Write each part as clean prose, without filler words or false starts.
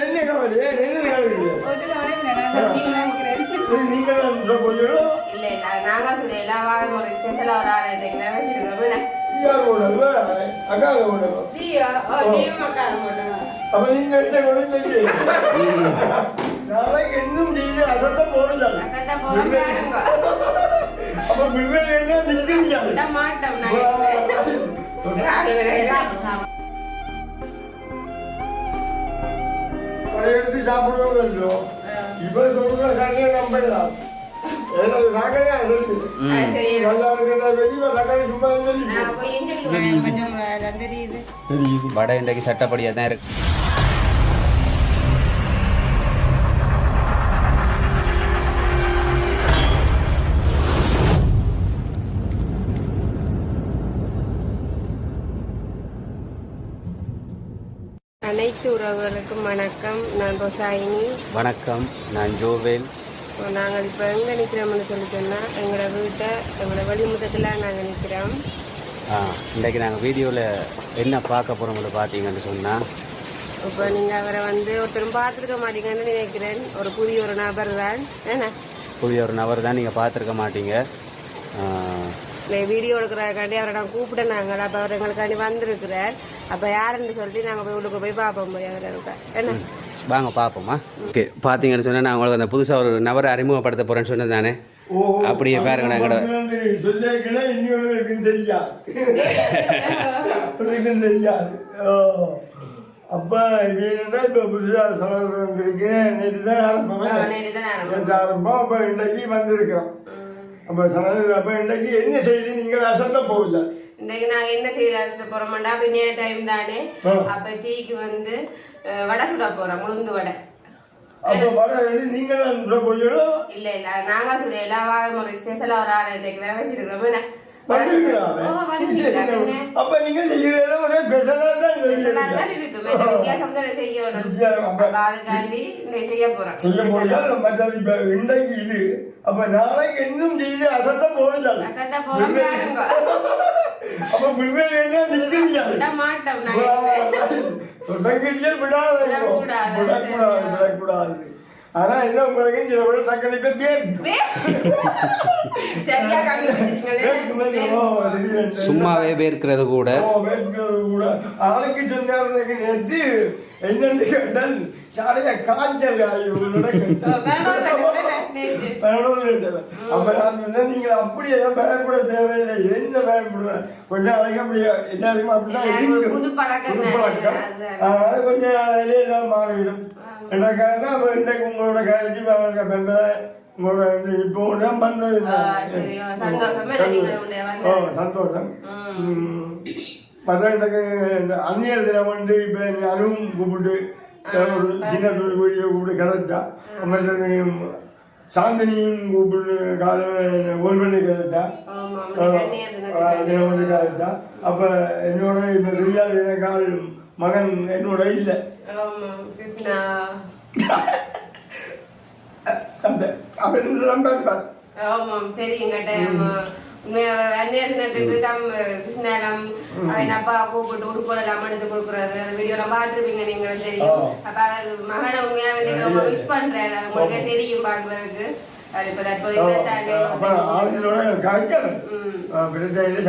என்ன கவலை என்ன நீங்கள் போயிடும் இல்லை நாங்க சொல்ல எல்லா வாரம் ஒரு ஸ்பெஷலா ஒரு ஆள் வச்சிருக்கோம் அக்கா அப்ப நீங்க நாளைக்கு இன்னும் செய்து அசத்த போடுங்க அப்ப பிள்ளைகள் என்ன நிக்கிறீங்க மாட்டோம் எடுத்து சாப்பிடுவோம் இப்ப சொல்ற காரியை நம்பலாம் வடை இன்றைக்கு சட்டப்படியாக தான் இருக்கு. அனைத்து உறவுகளுக்கும் வணக்கம். நான் ரொசாயினி. வணக்கம், நான் ஜோவேல். நாங்கள் இப்போ எங்கே நிற்கிறோம்னு சொல்லி சொன்னால் எங்களோட வீட்டை எங்களோட வழிமுகத்தில் நாங்கள் நிற்கிறோம். இன்றைக்கு நாங்கள் வீடியோவில் என்ன பார்க்க போகிறோம்னு பார்த்தீங்கன்னு சொன்னால், இப்போ நீங்கள் அவரை ஒருத்தரும் பார்த்துருக்க மாட்டீங்கன்னு நினைக்கிறேன். ஒரு புதிய ஒரு நபர் தான். ஏன்னா புதிய ஒரு நபர் தான், நீங்கள் பார்த்துருக்க மாட்டீங்க. வீடியோ எடுக்கிறதுக்காண்டி அவரை நான் கூப்பிட்டேன். நாங்கள் அப்போ அவர் எங்களுக்காண்டி வந்திருக்கிறார். அப்போ யாருன்னு சொல்லிட்டு நாங்கள் போய் உள்ளுக்கு போய் பார்ப்போம். போய் அவர் இருக்கார். என்ன வாங்க பார்ப்போமா. ஓகே, பார்த்தீங்கன்னு சொன்னால் நான் உங்களுக்கு அந்த புதுசாக ஒரு நபரை அறிமுகப்படுத்த போகிறேன்னு சொன்னது தானே. அப்படியே பாருங்க, நாங்கள் அப்ப என்னன்னா இப்ப புதுசா சலர் வந்திருக்கேன். நேற்று தான் ஆரம்பம். அப்ப இன்னைக்கு வந்திருக்கிறோம். அப்ப சலர் அப்ப இன்னைக்கு என்ன செய்து நீங்கள் அசத்த போகல. இன்னைக்கு நாங்க என்ன செய்து அசத்த போறோம்டா, பின்னைய டைம் தானே. அப்ப டீக்கு வடை சுட போறோம், உளுந்து வடை. அப்ப வடை நீங்க தான் சுட போறீங்களோ? இல்ல நாங்க சுட எல்லா வாரம் ஒரு ஸ்பெஷலா ஒரு ஆள் இன்னைக்கு வேற வச்சிருக்கிறோம். அப்ப நீங்க செய்யறத ஒரே ஸ்பெஷலா தான் வித்தியாசம் தான் செய்யணும். அதுக்காண்டி செய்ய போறோம். செய்ய போறீங்க. மற்ற இப்ப இன்னைக்கு இது அப்ப நாளைக்கு இன்னும் செய்து அசத்த போறீங்க. அப்ப பிள்ளைகள் என்ன நிக்கிறீங்க மாட்டோம். தொடங்கிட்டே விடக்கூடாது. ஆனா என்ன உங்களுக்கு சில விட டக்குனு சும்மாவே பேர்க்கிறது கூட ஆளுக்கு சொன்னாரு. நேற்று என்னன்னு கேட்டால் சாடைய காய்ச்சல் அப்ப நான் சொன்னேன், நீங்க அப்படி எல்லாம் பயப்பட தேவையில்லை. என்ன பயப்படுற கொஞ்சம் நாளைக்கு அப்படியே எல்லாருக்கும் அப்படிதான் இருக்கு பழக்கம். அதனால கொஞ்ச நாளையிலே எல்லாம் மாறிவிடும். எனக்காக அப்ப இன்றைக்கு உங்களோட கழிச்சு உங்களோட இப்போ வந்தது சந்தோஷம். மற்றக்கு இந்த அந்நியர் தினம் இப்ப யாரும் கூப்பிட்டு ஒரு சின்ன தொழில் வீடியோ கூப்பிட்டு கதைச்சா. சாந்தினியும் கூப்பிட்டு காலம் கோல் பண்ணி கதைச்சா. தினம் வந்து கதைச்சா. அப்ப என்னோட இப்ப தெரியாத கால் மகன் என்னோட இல்லை. அப்பா கூப்பிட்டு உடுப்பெல்லாம் எடுத்து கொடுக்குறது வீடியோ பாத்துருப்பீங்க நீங்க. தெரியும். அப்ப மகனை உண்மையா ரொம்ப மிஸ் பண்றாரு. உங்களுக்கு தெரியும் பாக்குறதுக்கு.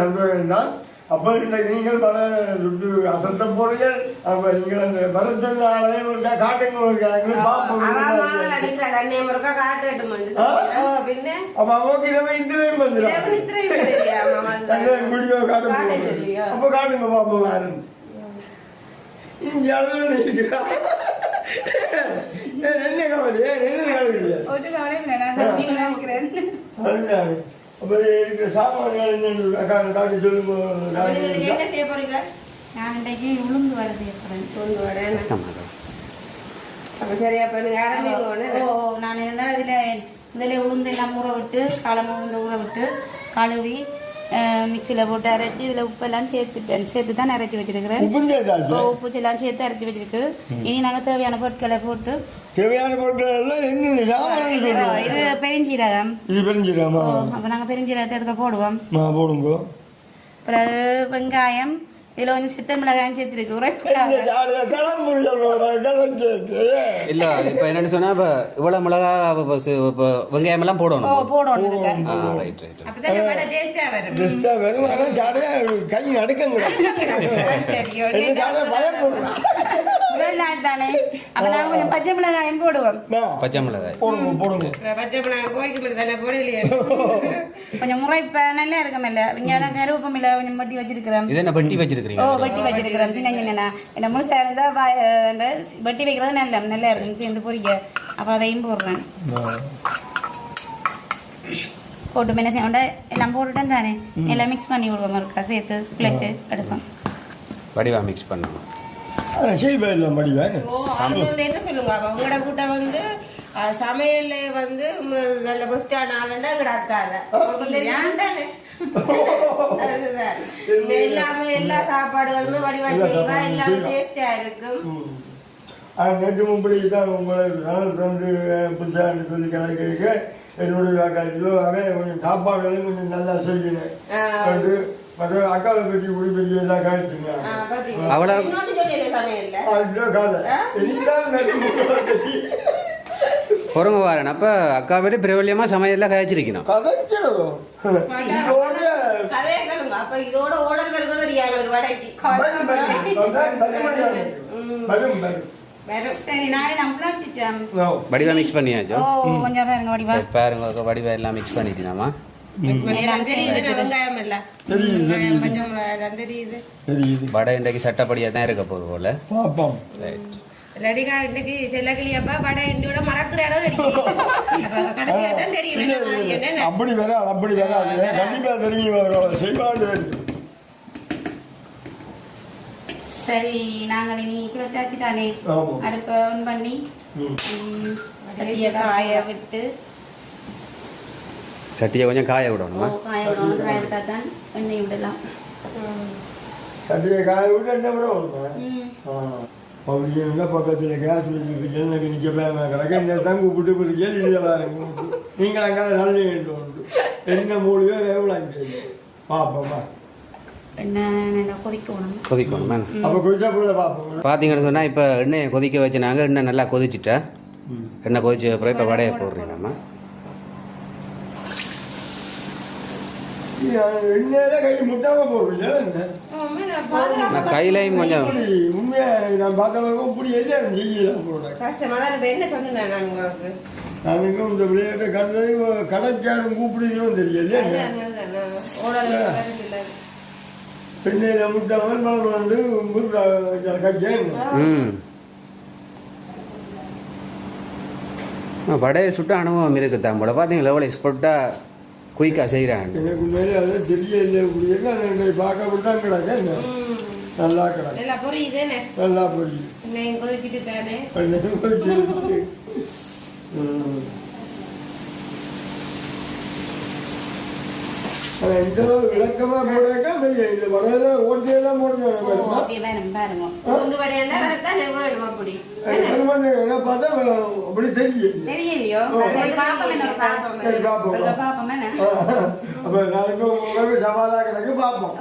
சந்தோஷம் தான். அப்ப இன்னைக்கு நீங்கள் வர சுட்டு அசத்த போறீங்க. அப்ப நீங்கள் அந்த வர சொன்ன ஆளையும் இருக்கா காட்டுங்க பார்ப்போம். அப்ப அவங்க இரவு இந்திரையும் வந்துடும். வீடியோ காட்டுங்க. அப்ப காட்டுங்க பார்ப்போம். யாரு இருக்கிறா என்ன கவலை என்ன அதுதான். அப்ப சாமான் காட்டி சொல்லுங்க. நான் இன்றைக்கு உளுந்து வடை செய்ய போறேன். நான் என்ன இதில் உளுந்து எல்லாம் ஊற விட்டு காலமாக உளுந்து ஊற விட்டு கழுவி மிக்சியில் போட்டு அரைச்சி இதில் உப்பெல்லாம் சேர்த்து தான் அரைச்சி வச்சிருக்கிறேன். உப்பு எல்லாம் சேர்த்து அரைச்சி வச்சிருக்கு. இனி நாங்கள் தேவையான பொருட்களை போட்டு இது பெருஞ்சீரகம். அப்போ நாங்கள் பெருஞ்சீரகத்தை எடுக்க போடுவோம். பிறகு வெங்காயம் இதுல கொஞ்சம் சித்த மிளகாயும் சேர்த்துருக்கு இல்ல இப்ப என்னன்னு சொன்னா இப்ப இவ்வளவு மிளகா வெங்காயம் எல்லாம் போடணும் போடணும் ரைட் ரைட் அப்பதான் வடை டேஸ்டா வரும் கை நடுக்கங்க முதல் நாள் தானே அப்ப நாங்க கொஞ்சம் பச்சை மிளகாயும் போடுவோம் பச்சை மிளகாய் போடுங்க பச்சை மிளகாய் கோழிக்கு மட்டும் தானே போடலையே கொஞ்சம் முறைப்ப நல்லா இருக்குமில்ல இங்கெல்லாம் கருவேப்பம் இல்ல கொஞ்சம் மட்டி வச்சிருக்கிறேன் இது என்ன வெட்டி வச்சிருக்கீங்க வெட்டி வச்சிருக்கிறேன் சின்ன சின்ன என்ன முழுசா இருந்தா வெட்டி வைக்கிறது நல்லா இருக்கும் சேர்ந்து பொரிக்க அப்ப அதையும் போடுறேன் போட்டு என்ன செய்ய எல்லாம் போட்டுட்டேன் தானே எல்லாம் மிக்ஸ் பண்ணி விடுவோம் இருக்கா சேர்த்து கிளச்சு எடுப்போம் வடிவா மிக்ஸ் பண்ணணும் என்ன சொல்லுங்க உங்களோட கூட்ட வந்து சமையல் வந்து நல்ல பெஸ்டான ஆளுண்டா கிடக்காத எல்லாமே எல்லா சாப்பாடுகளுமே வடிவா தெளிவா எல்லாமே டேஸ்டா இருக்கும் நேற்று முப்படி தான் உங்களுக்கு வந்து புதுசாக சொல்லி கலக்க என்னுடைய காலத்திலவே கொஞ்சம் சாப்பாடுகளும் கொஞ்சம் நல்லா செய்யணும் அக்காவை பற்றி குடி பற்றி எல்லாம் காய்ச்சிங்க பொறுங்க வாரன் அப்ப அக்கா பேரு பிரபல்யமா சமையல்லாம் காய்ச்சிருக்கணும் இதோட ஓடல் வடிவா மிக்ஸ் பண்ணியாச்சோ கொஞ்சம் பாருங்க வடிவா எல்லாம் மிக்ஸ் பண்ணிக்கலாமா வடை இன்றைக்கு சட்டப்படியா தான் இருக்க போகுது போல ரெடிகா இன்னைக்கு செல்லக்கிளியப்பா வடை இண்டியோட மறக்கிறாரோ தெரியும் அப்படி வராது கண்டிப்பா தெரியும் செய்வாடு. சரி நாங்கள் இனி குளிச்சாச்சு தானே அடுப்பை ஆன் பண்ணி காய விட்டு சட்டியை கொஞ்சம் காய விடணுமா காய விட்டா தான் எண்ணெய் விடலாம் சட்டியை காய விட்டு என்ன விட அப்படின்னா பக்கத்தில் கேஸ் வச்சுருக்கு எனக்கு நிற்க பேம கிடக்க என்ன தான் கூப்பிட்டு பிடிக்க இதெல்லாம் நீங்கள் அங்கே நல்ல உண்டு என்ன மூலியோ எவ்வளோங்க தெரியும் பார்ப்போம்மா கொதிக்கணும் அப்போ கொதிச்சா போல பார்ப்போம். பார்த்தீங்கன்னு சொன்னால் இப்போ எண்ணெயை கொதிக்க வச்சு நாங்கள் எண்ணெய் நல்லா கொதிச்சுட்டா எண்ணெய் கொதிச்ச அப்புறம் இப்போ வடையை போடுறீங்கம்மா எண்ணெயில கை முட்டாம போடுறீங்க கையிலையும் கொஞ்சம் உண்மையா நான் பார்த்தவங்க இப்படி எல்லாம் செய்யலாம் போட என்ன சொன்னேன் நான் உங்களுக்கு நானுங்க இந்த விளையாட்டை கண்டது கடைக்காரன் கூப்பிடுறோம் தெரியல எண்ணெயில முட்டாமல் மலம் வந்து கச்சேன் வடையை சுட்ட அனுபவம் இருக்குதான் போல பார்த்தீங்களா எவ்வளோ எக்ஸ்பர்ட்டாக குயிக்காக செய்கிறாங்க எனக்கு மேலே அதை தெரியல அப்படின்னா அதை பார்க்க விட்டான் கிடக்க நல்லா கிடக்கு நல்லா பொரியுதேனே நல்லா பொரியுது எண்ணெயும் கொதிச்சுட்டு தானே இந்த விளக்கமா போடாக்கா இந்த வடையெல்லாம் ஓட்டையெல்லாம் போடுங்க பார்த்தா அப்படி தெரியலையோ சரி பார்ப்போம் அப்ப நாளைக்கு உணவு சவாலா கிடக்கு பார்ப்போம்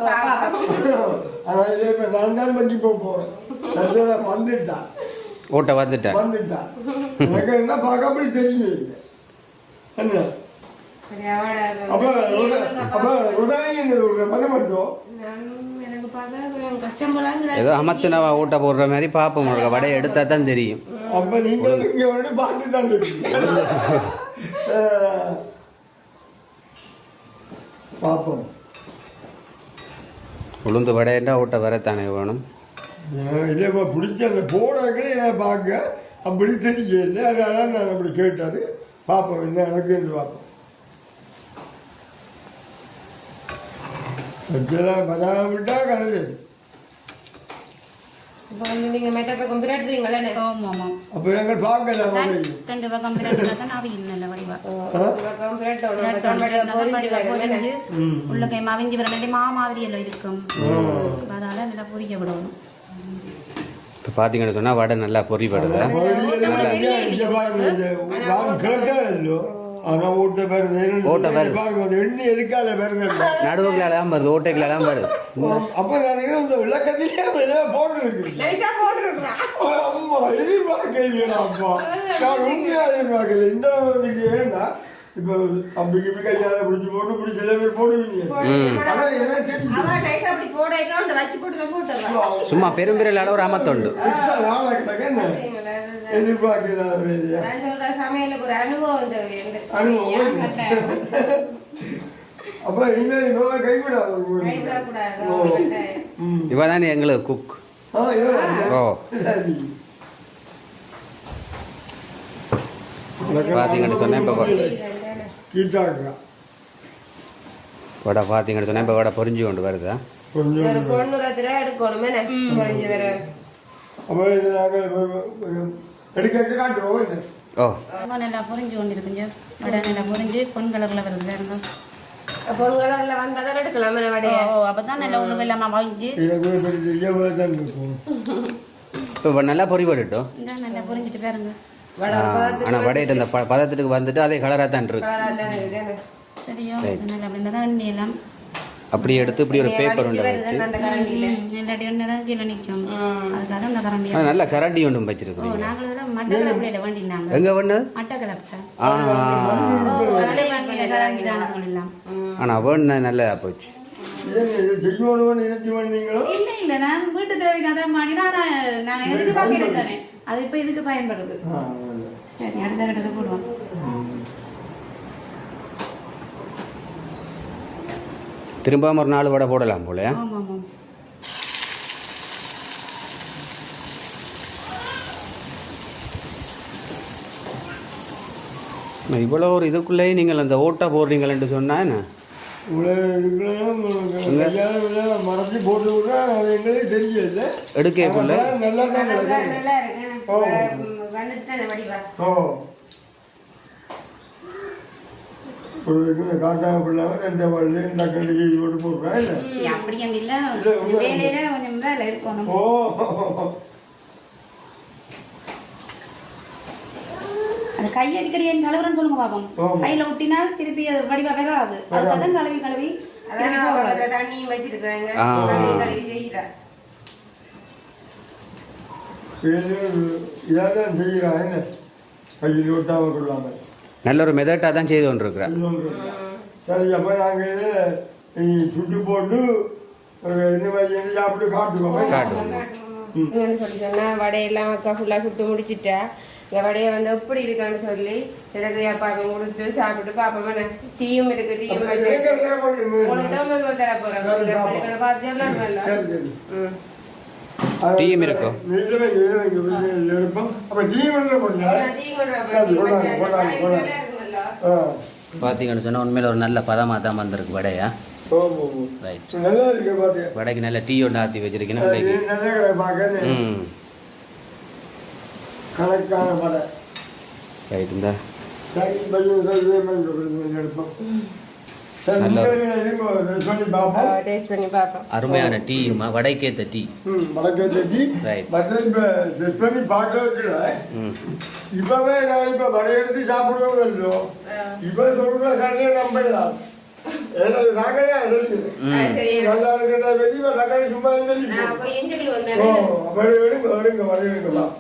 ஆனால் இதே இப்போ நான் தான் பண்ணி போறேன் வந்துட்டான் ஓட்ட வந்துட்டான் எனக்கு என்ன பார்க்க அப்படி தெரியல என்ன அப்ப பண்ண மாட்டோம் ஏதோ அமத்துனவா ஊட்ட போடுற மாதிரி பார்ப்போம் உங்களுக்கு வடையை எடுத்தா தான் தெரியும் அப்ப நீங்க இங்க பார்த்து தான் பார்ப்போம் உளுந்து வடையண்டா ஊட்ட வரத்தானே வேணும் இல்லைப்பா பிடிச்ச அந்த போடாக்களே நான் பார்க்க அப்படி தெரியல அதனால நான் அப்படி கேட்டாரு பார்ப்போம் என்ன நடக்குன்னு பார்ப்போம் விட்டா கதை நீங்க மெட்டப்ப கம்பிரட்றீங்களே அப்ப நாங்கள் பார்க்கலாம் ரெண்டு பக்கம் கம்பிரட் தான் நல்ல வடிவா உள்ள கை மவிஞ்சி வர மா மாதிரி எல்லாம் இருக்கும் அதனால நல்லா பொரிக்க விடணும் இப்போ பார்த்தீங்கன்னு சொன்னால் வடை நல்லா பொரிப்படுது கேட்டா ஆனா ஓட்ட வருது ஓட்ட வருது. பாருங்க அந்த எண்ணி எதுக்கால வருது நடுவுக்குலாம் வருது, ஓட்டைக்குலாம் வருது. அப்ப நான் இந்த விளக்கத்திலே போட்டு இருக்கு லைட்டா போட்டுருக்குறான். அம்மா எதிர்பார்க்கலையா அப்பா நான் உண்மையா எதிர்பார்க்கல இந்த ஏன்னா இப்ப அம்பிக்கு கையால பிடிச்சி போட்டு இப்படி சில பேர் போடுவீங்க அதான் எனக்கு தெரியும். அவன் டைஸ் அப்படி போடையில ஒன்று வச்சு போட்டு தான் போட்டுருவான். சும்மா பெரும்பிரல் அளவு அமத்தொண்டு. எதிர்பார்க்கல நான் சொல்ற சமையலுக்கு ஒரு அனுபவம் தேவை. அனுபவம் அப்ப இனிமேல் இவங்க கைவிடாது கைவிடக்கூடாது. இவதானே எங்களுக்கு குக். ஓ பார்த்தீங்கன்னு சொன்னேன் இப்போ வடை பார்த்தீங்கன்னு சொன்னேன் இப்போ வடை பொரிஞ்சு கொண்டு வருதா ஒரு பொண்ணுரத்துல எடுக்கணுமே பொரிஞ்சு வர. ஓ நல்லா பொரிஞ்சு கொண்டு இருக்குங்க. வடை நல்லா பொரிஞ்சு பொன் கலர்ல வருது பாருங்க. பொன் கலர்ல வந்தாதான் எடுக்கலாமே வடையை. அப்பதான் நல்லா ஒண்ணு இல்லாம வாங்கி இப்போ நல்லா பொறி போட்டுட்டோம். நல்லா பொரிஞ்சிட்டு பாருங்க. ஆனால் வடையிட்டு அந்த பதத்துக்கு வந்துட்டு அதே கலராக தான் இருக்கு. சரியா நல்லா அப்படின்னா தான் எண்ணெய் எல்லாம் அப்படி எடுத்து இப்படி ஒரு பேப்பர் உண்டு இல்லாட்டி ஒன்று தான் கீழே நிற்கும். அதுக்காக அந்த கரண்டி நல்ல கரண்டி ஒன்றும் வச்சிருக்கோம். நாங்கள் தான் மட்டக்கிழப்பில் வேண்டினாங்க. எங்கே பண்ணது மட்டக்கிழப்பு கரண்டி தானங்கள் எல்லாம். ஆனால் வேணா நல்லா போச்சு. இல்லை இல்லை நான் வீட்டு தேவைக்காக தான் மாடினா நான் எதுக்கு பார்க்க எடுத்தானே அது இப்போ இதுக்கு பயன்படுது. சரி அடுத்த கட்டத்தை போடுவோம். திரும்ப ஒரு 4 வடை போடலாம் போல. ஆமாம் ஆமாம். இவ்வளோ ஒரு இதுக்குள்ளேயே நீங்கள் அந்த ஓட்டை போடுறீங்களேன்னு சொன்னா என்ன மறைச்சி போட்டு விட்றா அது எங்களுக்கு தெரியல எடுக்கக்குள்ள நல்லா தான் நல்லா இருக்கு வந்துட்டு தானே வடிவா. காட்டாம பிள்ளாம ரெண்டு வாழ்ல இந்த கண்டி செய்து போட்டு போடுறேன். அப்படி இல்லை வேலையில கொஞ்சம் வேலை இருக்கணும். ஓ அந்த கை அடிக்கடி என் கலவரன்னு சொல்லுங்க பாப்போம். கையில ஒட்டினா திருப்பி அது வடிவா வராது. அதுதான் கழுவி கழுவி தண்ணியும் வச்சிருக்காங்க. இதான் செய்யறான் என்ன கையில் ஒட்டாம கொள்ளாம நல்ல ஒரு மெதட்டாக தான் செய்து கொண்டிருக்கிறேன். சரி அப்போ நாங்கள் இதை சுட்டு போட்டு இந்த மாதிரி சாப்பிட்டு காட்டுவோம். சொல்லி சொன்னா வடையெல்லாம் அக்கா ஃபுல்லாக சுட்டு முடிச்சுட்டா இந்த வடையை வந்து எப்படி இருக்கான்னு சொல்லி எனக்கு பாப்பா கொடுத்து சாப்பிட்டு பாப்பா டீயும் இருக்கு டீயும் டீயும் இருக்கும். பார்த்தீங்கன்னு சொன்னால் உண்மையில் ஒரு நல்ல பதமாக தான் வந்திருக்கு வடையா. ரைட் வடைக்கு நல்ல டீ ஒன்று ஆற்றி வச்சிருக்கேன். கணக்கான வடை ரைட் இந்த அருமையான டீ வடைக்கேற்ற டீ. இப்பவே நான் இப்ப வடை எடுத்து சாப்பிடுவோம் இல்லோ இப்ப சொல்ற சரியா நம்பலாம். நாங்களே நல்லா இருக்கிற வெளியே தக்காளி சும்மா எடுங்க வடை எடுக்கலாம்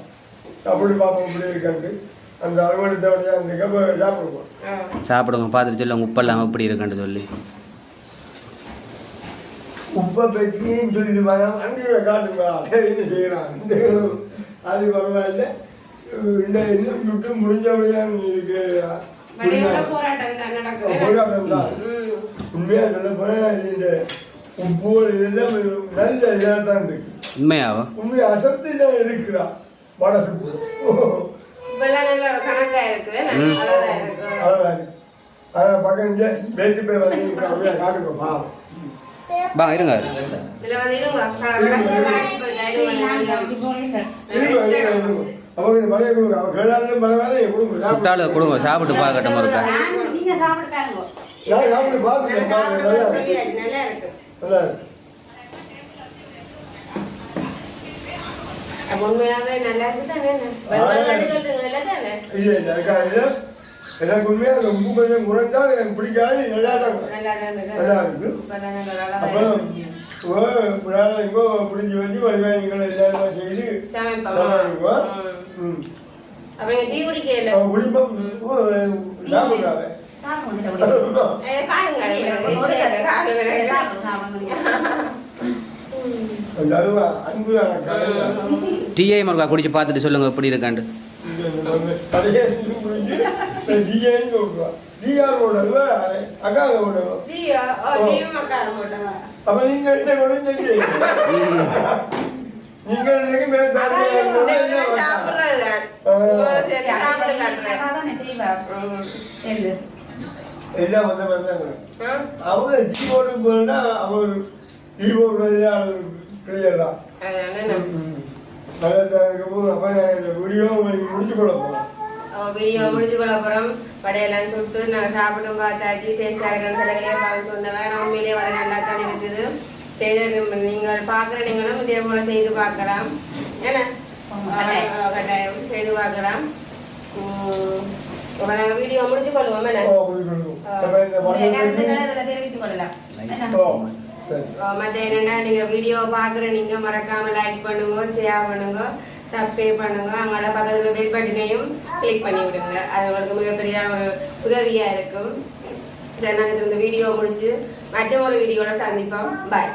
அப்படி பார்ப்போம் இப்படி இருக்காண்டு அந்த அறுவடை அந்த சாப்பிடுவோம். சாப்பிடுங்க பார்த்துட்டு சொல்லுங்க உப்பு இல்லாமல் இப்படி இருக்குன்னு சொல்லி உப்பை பற்றியும் சொல்லிட்டு வரான் அங்கே காட்டுங்க என்ன செய்யறான் அது பரவாயில்ல. இந்த இன்னும் சுட்டு முடிஞ்சபடிதான் இருக்கு போராட்டம் தான் உண்மையா சொல்ல போனா இந்த உப்பு இதெல்லாம் நல்ல இதாக தான் இருக்கு. உண்மையாவா உண்மையா அசத்து தான் இருக்கிறான் வடை சுட்டு அதான் பக்கம் பேசி போய் வந்து காட்டுக்கோப்பா வாங்க இருங்க. சுட்டால கொடுங்க சாப்பிட்டு பார்க்கட்டும் இருக்கா. உண்மையாவே நல்லா இருக்கு தானே. எனக்கு உண்மையாக அந்த உப்பு கொஞ்சம் குறைஞ்சா எனக்கு பிடிக்காது நல்லா தான் நல்லா இருக்கு அப்புறம் இப்போ பிடிச்சி வச்சு வடிவாய்கள் எல்லாம் செய்து சமைப்போம். குடிப்போம் சாப்பிடுறாங்க. டீயை மறுக்கா குடிச்சு பார்த்துட்டு சொல்லுங்க எப்படி இருக்காண்டு. அப்ப நீங்க எல்லாம் வந்த மாதிரி அவங்க டீ போட்டு போனா அவங்க டீ போடுறது கிளியர்தான். வீடியோ முடிச்சு கொள்ள போறோம். வீடியோ முடிச்சு கொள்ள போறோம். வடையெல்லாம் சுட்டு நாங்கள் சாப்பிட்டும் பார்த்தாச்சு. தேய்ச்சார்கள் சிலகளே பார்த்து சொன்னவங்க உண்மையிலேயே வடை நல்லா தான் இருக்குது. செய்து நீங்கள் பார்க்குற நீங்களும் இதே போல செய்து பார்க்கலாம். ஏன்னா கட்டாயம் செய்து பார்க்கலாம். நாங்கள் வீடியோ முடிச்சு கொள்வோம். மற்ற என்னென்னா நீங்கள் வீடியோ பார்க்குற நீங்கள் மறக்காமல் லைக் பண்ணுங்க, ஷேர் பண்ணுங்க, சப்ஸ்கிரைப் பண்ணுங்க. அவங்களோட பக்கத்தில் பெல் பட்டனையும் கிளிக் பண்ணி விடுங்க. அது உங்களுக்கு மிகப்பெரிய ஒரு உதவியாக இருக்கும். நாங்கள் இந்த வீடியோ முடிச்சு மற்ற ஒரு வீடியோவில் சந்திப்போம். பாய்.